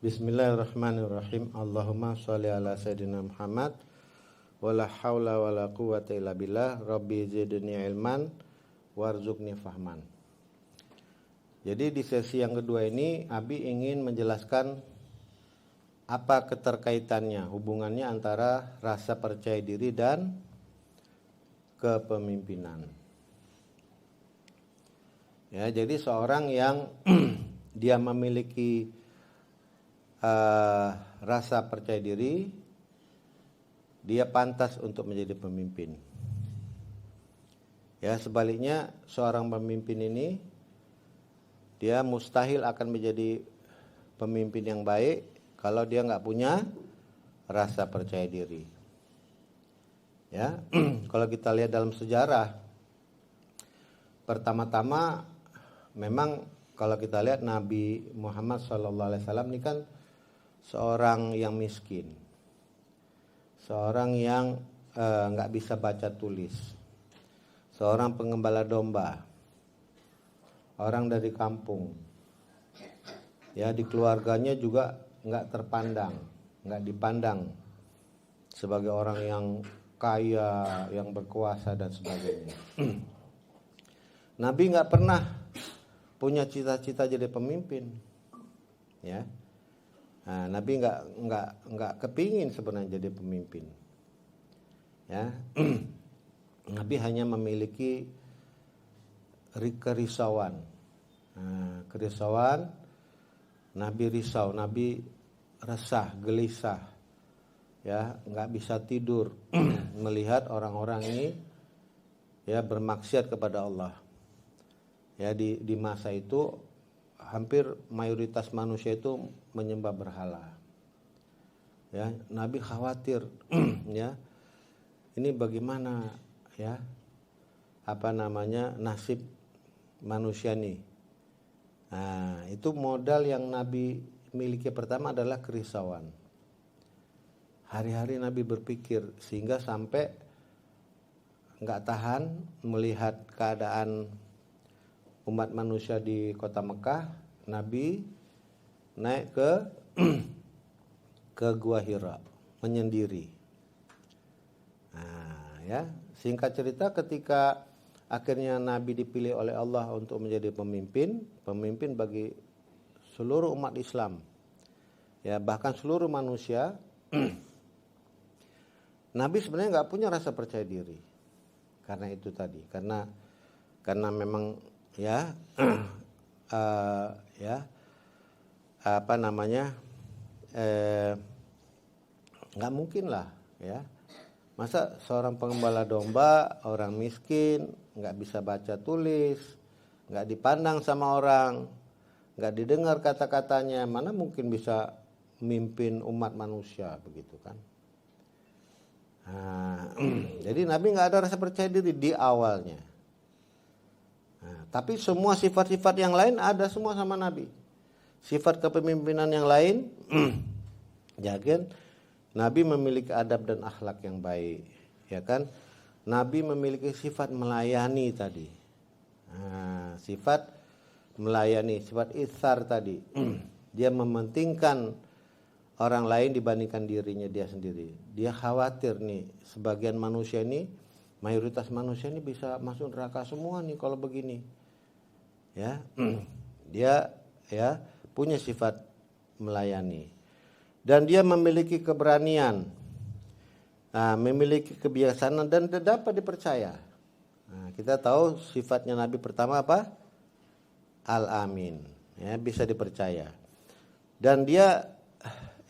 Bismillahirrahmanirrahim. Allahumma sholli ala sayyidina Muhammad. Wala haula wala quwwata illa billah. Rabbi zidni ilman warzuqni fahman. Jadi di sesi yang kedua ini Abi ingin menjelaskan apa keterkaitannya, hubungannya antara rasa percaya diri dan kepemimpinan. Ya, jadi seorang yang dia memiliki rasa percaya diri, dia pantas untuk menjadi pemimpin. Ya, sebaliknya seorang pemimpin ini dia mustahil akan menjadi pemimpin yang baik kalau dia nggak punya rasa percaya diri. Ya, kalau kita lihat dalam sejarah, pertama-tama memang kalau kita lihat Nabi Muhammad SAW ini kan seorang yang miskin, seorang yang nggak bisa baca tulis, seorang pengembala domba, orang dari kampung. Ya, di keluarganya juga nggak terpandang, nggak dipandang sebagai orang yang kaya, yang berkuasa dan sebagainya. Nabi nggak pernah punya cita-cita jadi pemimpin, ya. Nah, Nabi nggak kepingin sebenarnya jadi pemimpin, ya. Nabi hanya memiliki kerisauan. Nah, kerisauan, Nabi risau, Nabi resah, gelisah, ya, nggak bisa tidur melihat orang-orang ini ya bermaksiat kepada Allah. Ya, di masa itu hampir mayoritas manusia itu menyembah berhala. Ya, Nabi khawatir ya. Ini bagaimana ya? Nasib manusia nih. Nah, itu modal yang Nabi miliki pertama adalah kerisauan. Hari-hari Nabi berpikir sehingga sampai nggak tahan melihat keadaan umat manusia di kota Mekah. Nabi naik ke Gua Hira menyendiri. Nah, ya, singkat cerita ketika akhirnya Nabi dipilih oleh Allah untuk menjadi pemimpin bagi seluruh umat Islam. Ya, bahkan seluruh manusia. Nabi sebenarnya nggak punya rasa percaya diri. Karena itu tadi, karena memang ya nggak mungkin lah ya, masa seorang pengembala domba, orang miskin, nggak bisa baca tulis, nggak dipandang sama orang, nggak didengar kata-katanya, mana mungkin bisa memimpin umat manusia begitu kan. Nah, jadi Nabi nggak ada rasa percaya diri di awalnya. Nah, tapi semua sifat-sifat yang lain ada semua sama Nabi. Sifat kepemimpinan yang lain, ya kan? Nabi memiliki adab dan akhlak yang baik, ya kan? Nabi memiliki sifat melayani tadi. Nah, sifat melayani, sifat itsar tadi. Dia mementingkan orang lain dibandingkan dirinya dia sendiri. Dia khawatir nih, sebagian manusia ini, mayoritas manusia ini bisa masuk neraka semua nih kalau begini. Ya, dia ya punya sifat melayani. Dan dia memiliki keberanian, memiliki kebiasaan dan dapat dipercaya. Nah, kita tahu sifatnya Nabi pertama apa? Al-Amin, ya, bisa dipercaya. Dan dia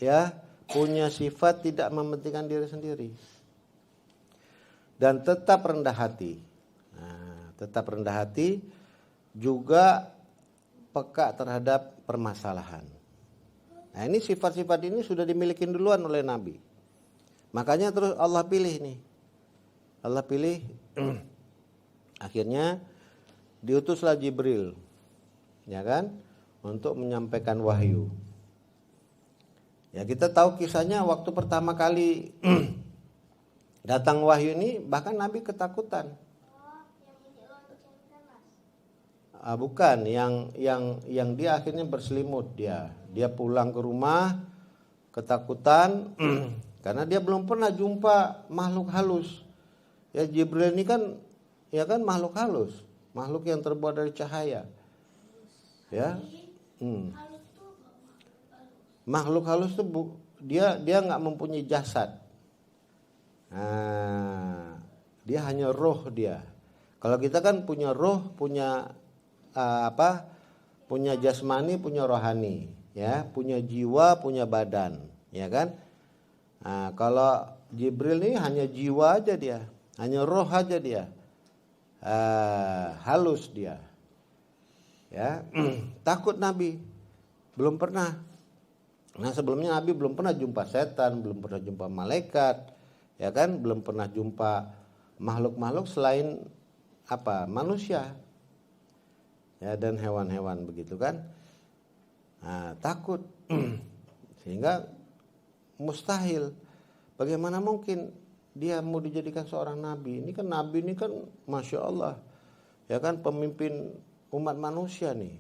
ya punya sifat tidak mementingkan diri sendiri. Dan tetap rendah hati. Nah, tetap rendah hati juga peka terhadap permasalahan. Nah, ini sifat-sifat ini sudah dimiliki duluan oleh Nabi. Makanya terus Allah pilih nih. Allah pilih akhirnya diutuslah Jibril, ya kan, untuk menyampaikan wahyu. Ya, kita tahu kisahnya waktu pertama kali datang wahyu ini, bahkan Nabi ketakutan. Bukan, yang dia akhirnya berselimut dia pulang ke rumah ketakutan karena dia belum pernah jumpa makhluk halus. Ya, Jibril ini kan ya kan makhluk halus, makhluk yang terbuat dari cahaya. Ya. Makhluk halus itu dia nggak mempunyai jasad. Nah, dia hanya roh dia. Kalau kita kan punya roh, punya punya jasmani, punya rohani, ya, punya jiwa, punya badan, ya kan? Nah, kalau Jibril ini hanya jiwa aja dia, hanya roh aja dia, halus dia, ya. Takut Nabi, belum pernah. Nah, sebelumnya Nabi belum pernah jumpa setan, belum pernah jumpa malaikat, ya kan? Belum pernah jumpa makhluk-makhluk selain manusia. Ya, dan hewan-hewan begitu kan. Nah, takut. Sehingga mustahil. Bagaimana mungkin dia mau dijadikan seorang nabi? Ini kan nabi ini kan Masya Allah, ya kan, pemimpin umat manusia nih.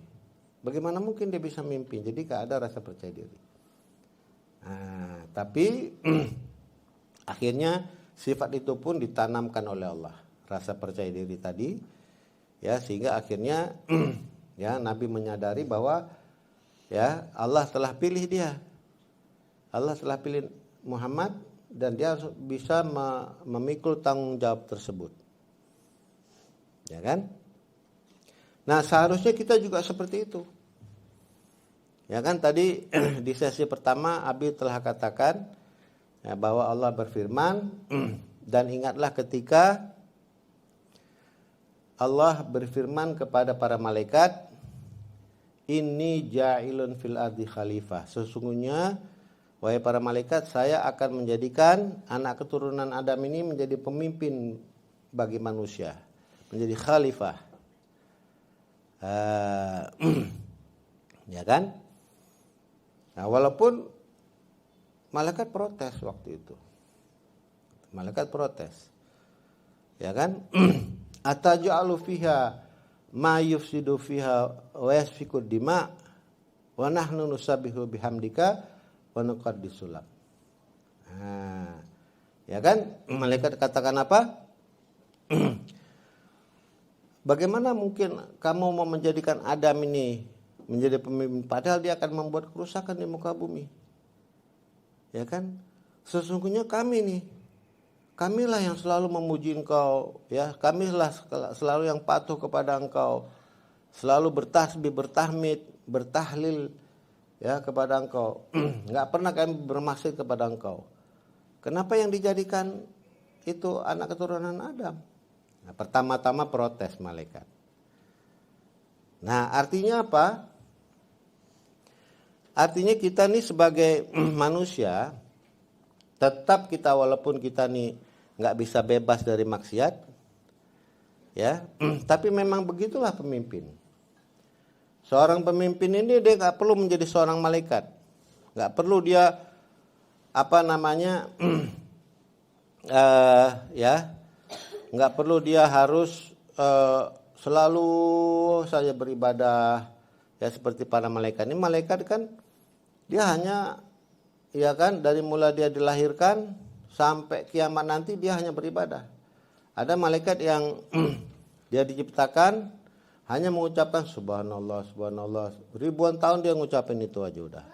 Bagaimana mungkin dia bisa mimpin? Jadi gak ada rasa percaya diri. Nah, tapi akhirnya sifat itu pun ditanamkan oleh Allah, rasa percaya diri tadi. Ya, sehingga akhirnya ya Nabi menyadari bahwa ya Allah telah pilih dia. Allah telah pilih Muhammad dan dia harus bisa memikul tanggung jawab tersebut. Ya kan? Nah, seharusnya kita juga seperti itu. Ya kan, tadi di sesi pertama Abi telah katakan ya, bahwa Allah berfirman dan ingatlah ketika Allah berfirman kepada para malaikat, "Inni ja'ilun fil ardi khalifah." Sesungguhnya, wahai para malaikat, saya akan menjadikan anak keturunan Adam ini menjadi pemimpin bagi manusia, menjadi khalifah. Ya kan? Nah, walaupun malaikat protes waktu itu. Malaikat protes. Ya kan? Ataj'alu fiha ma yufsidu fiha wa yasfiku dima wa nahnu nusabbihu bihamdika wa nuqaddisu lak. Nah, ya kan? Malaikat katakan apa? Bagaimana mungkin kamu mau menjadikan Adam ini menjadi pemimpin padahal dia akan membuat kerusakan di muka bumi? Ya kan? Sesungguhnya kamilah yang selalu memuji engkau, ya, kamilah selalu yang patuh kepada engkau, selalu bertasbih, bertahmid, bertahlil ya kepada engkau. Enggak pernah kami bermaksud kepada engkau. Kenapa yang dijadikan itu anak keturunan Adam? Nah, pertama-tama protes malaikat. Nah, artinya apa? Artinya kita nih sebagai manusia, tetap kita walaupun kita nih nggak bisa bebas dari maksiat, ya, tapi memang begitulah pemimpin. Seorang pemimpin ini dia nggak perlu menjadi seorang malaikat, nggak perlu dia ya, nggak perlu dia harus selalu saja beribadah ya seperti para malaikat. Ini malaikat kan dia hanya, ya kan, dari mulai dia dilahirkan sampai kiamat nanti dia hanya beribadah. Ada malaikat yang dia diciptakan hanya mengucapkan subhanallah, subhanallah. Ribuan tahun dia ngucapin itu aja udah.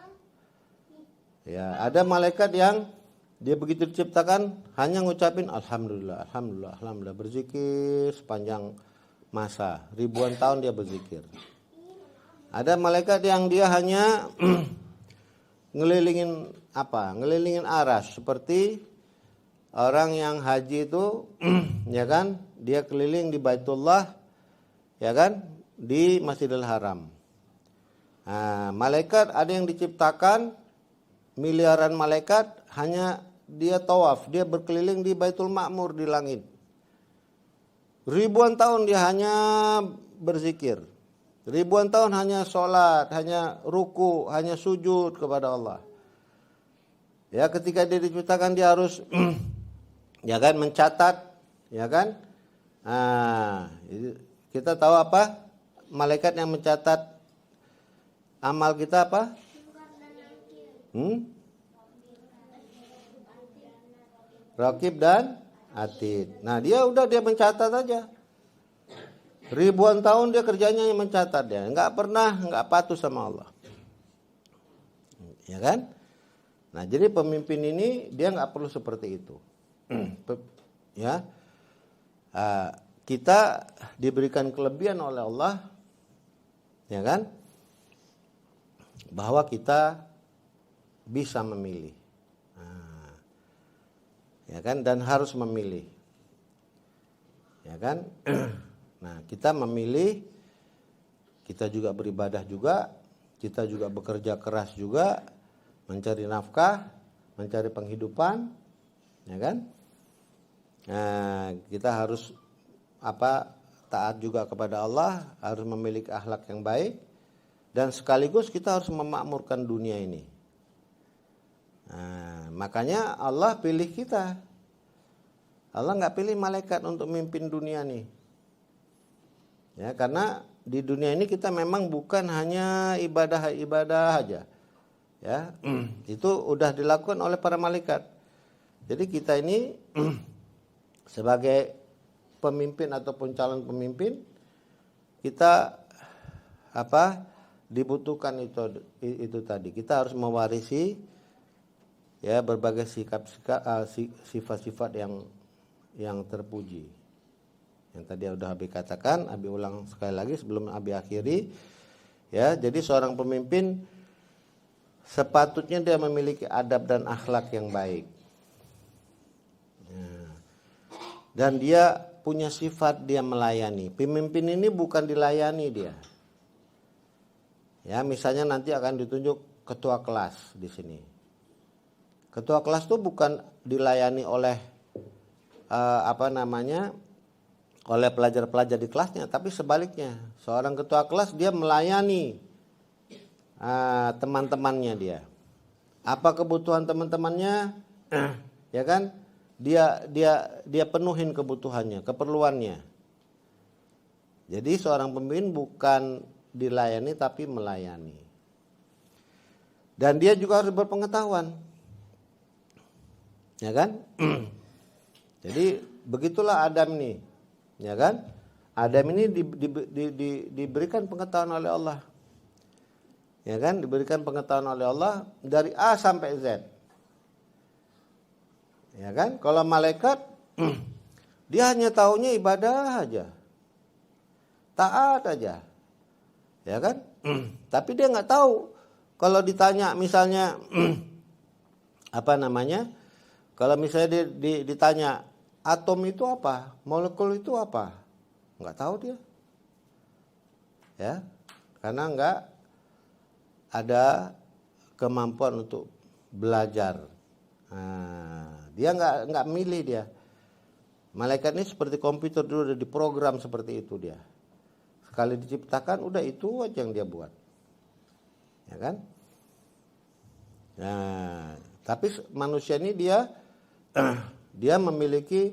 Ya, ada malaikat yang dia begitu diciptakan hanya ngucapin alhamdulillah, alhamdulillah, alhamdulillah, berzikir sepanjang masa. Ribuan tahun dia berzikir. Ada malaikat yang dia hanya ngelilingin aras, seperti orang yang haji itu ya kan, dia keliling di Baitullah, ya kan, di Masjidil Haram. Nah, malaikat ada yang diciptakan miliaran malaikat hanya dia tawaf, dia berkeliling di Baitul Ma'mur di langit. Ribuan tahun dia hanya berzikir. Ribuan tahun hanya sholat, hanya ruku, hanya sujud kepada Allah. Ya, ketika dia diciptakan dia harus ya kan mencatat, ya kan? Nah, kita tahu apa? malaikat yang mencatat amal kita apa? Raqib dan Atid. Nah, dia mencatat aja. Ribuan tahun dia kerjanya yang mencatat dia. Enggak patuh sama Allah. Ya kan? Nah, jadi pemimpin ini dia enggak perlu seperti itu. Ya. Kita diberikan kelebihan oleh Allah, ya kan? Bahwa kita bisa memilih. Ya kan, dan harus memilih. Ya kan? Nah, kita memilih, kita juga beribadah juga, kita juga bekerja keras juga, mencari nafkah, mencari penghidupan, ya kan? Nah, kita harus taat juga kepada Allah, harus memiliki akhlak yang baik, dan sekaligus kita harus memakmurkan dunia ini. Nah, makanya Allah pilih kita. Allah nggak pilih malaikat untuk memimpin dunia nih. Ya, karena di dunia ini kita memang bukan hanya ibadah aja. Ya, itu udah dilakukan oleh para malaikat. Jadi kita ini sebagai pemimpin ataupun calon pemimpin, kita dibutuhkan itu tadi. Kita harus mewarisi ya berbagai sifat-sifat yang terpuji. Yang tadi udah Abi katakan, Abi ulang sekali lagi sebelum Abi akhiri. Ya, jadi seorang pemimpin sepatutnya dia memiliki adab dan akhlak yang baik. Ya. Dan dia punya sifat dia melayani. Pemimpin ini bukan dilayani dia. Ya, misalnya nanti akan ditunjuk ketua kelas di sini. Ketua kelas itu bukan dilayani oleh oleh pelajar-pelajar di kelasnya, tapi sebaliknya. Seorang ketua kelas dia melayani teman-temannya dia. Apa kebutuhan teman-temannya? Ya kan? Dia penuhin kebutuhannya, keperluannya. Jadi seorang pemimpin bukan dilayani tapi melayani. Dan dia juga harus berpengetahuan. Ya kan? Jadi begitulah Adam nih. Ya kan? Adam ini diberikan pengetahuan oleh Allah. Ya kan? Diberikan pengetahuan oleh Allah dari A sampai Z. Ya kan? Kalau malaikat dia hanya taunya ibadah aja. Taat aja. Ya kan? Tapi dia nggak tahu kalau ditanya misalnya kalau misalnya ditanya atom itu apa, molekul itu apa, nggak tahu dia. Ya, karena nggak ada kemampuan untuk belajar. Dia nggak milih dia. Malaikat ini seperti komputer dulu udah diprogram seperti itu dia. Sekali diciptakan udah itu aja yang dia buat. Ya kan? Nah, tapi manusia ini dia memiliki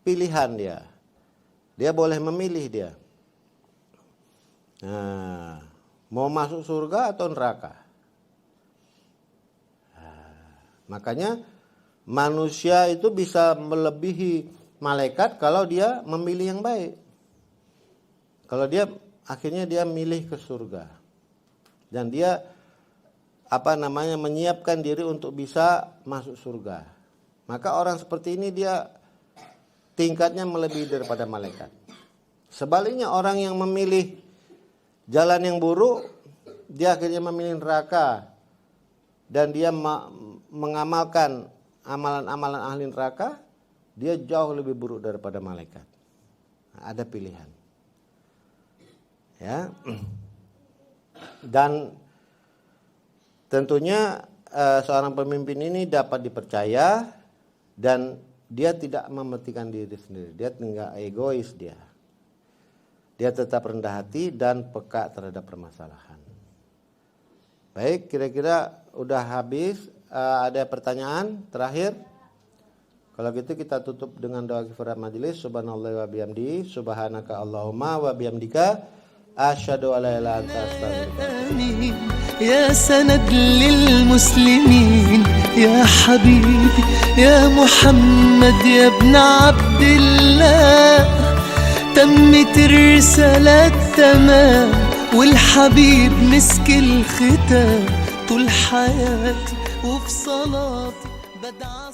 pilihan dia. Dia boleh memilih dia. Nah, mau masuk surga atau neraka. Makanya manusia itu bisa melebihi malaikat kalau dia memilih yang baik. Kalau dia akhirnya dia milih ke surga. Dan dia menyiapkan diri untuk bisa masuk surga. Maka orang seperti ini dia tingkatnya melebihi daripada malaikat. Sebaliknya orang yang memilih jalan yang buruk, dia akhirnya memilih neraka. Dan dia mengamalkan amalan-amalan ahli neraka, dia jauh lebih buruk daripada malaikat. Nah, ada pilihan. Ya. Dan tentunya seorang pemimpin ini dapat dipercaya dan dia tidak mementingkan diri sendiri. Dia tinggal egois dia. Dia tetap rendah hati dan peka terhadap permasalahan. Baik, kira-kira udah habis. Ada pertanyaan terakhir? Kalau gitu kita tutup dengan doa kifarat majelis. Subhanallah wa bihamdi, subhanaka Allahumma wa bihamdika, asyhadu an la ilaha illa anta astaghfiruka. يا سند للمسلمين يا حبيبي يا محمد يا ابن عبد الله، تمت الرسالة تمام والحبيب مسك الختام، طول حياتي وفي صلاتي بدعى